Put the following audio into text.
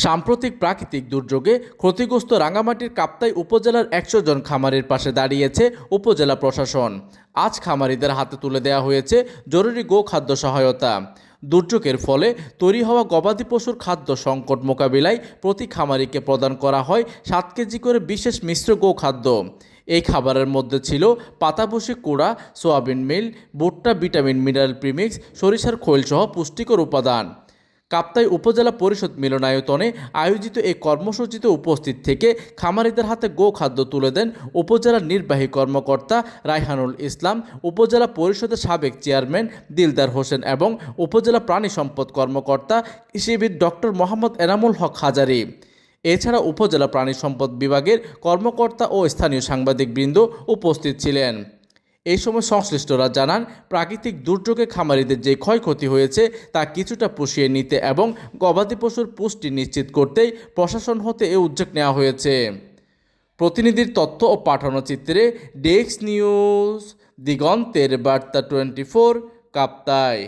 সাম্প্রতিক প্রাকৃতিক দুর্যোগে ক্ষতিগ্রস্ত রাঙ্গামাটির কাপ্তাই উপজেলার ১০০ জন খামারির পাশে দাঁড়িয়েছে উপজেলা প্রশাসন। আজ খামারিদের হাতে তুলে দেওয়া হয়েছে জরুরি গোখাদ্য সহায়তা। দুর্যোগের ফলে তৈরি হওয়া গবাদি পশুর খাদ্য সংকট মোকাবিলায় প্রতি খামারিকে প্রদান করা হয় ৭ কেজি করে বিশেষ মিশ্র গোখাদ্য। এই খাবারের মধ্যে ছিল পাতাবসি কুড়া, সোয়াবিন মিল, ভুট্টা, ভিটামিন মিনারেল প্রিমিক্স, সরিষার খৈল সহ পুষ্টিকর উপাদান। কাপ্তাই উপজেলা পরিষদ মিলনায়তনে আয়োজিত এই কর্মসূচিতে উপস্থিত থেকে খামারিদের হাতে গোখাদ্য তুলে দেন উপজেলার নির্বাহী কর্মকর্তা রায়হানুল ইসলাম, উপজেলা পরিষদের সাবেক চেয়ারম্যান দিলদার হোসেন এবং উপজেলা প্রাণী সম্পদ কর্মকর্তা কৃষিবিদ ডক্টর মোহাম্মদ এনামুল হক হাজারী। এছাড়া উপজেলা প্রাণী সম্পদ বিভাগের কর্মকর্তা ও স্থানীয় সাংবাদিকবৃন্দ উপস্থিত ছিলেন। এই সময় সংশ্লিষ্টরা জানান, প্রাকৃতিক দুর্যোগে খামারিদের যে ক্ষয়ক্ষতি হয়েছে তা কিছুটা পুষিয়ে নিতে এবং গবাদি পশুর পুষ্টি নিশ্চিত করতেই প্রশাসন হতে এ উদ্যোগ নেওয়া হয়েছে। প্রতিনিধির তথ্য ও পাঠানো চিত্রে ডেস্ক নিউজ, দিগন্তের বার্তা 24, কাপ্তাই।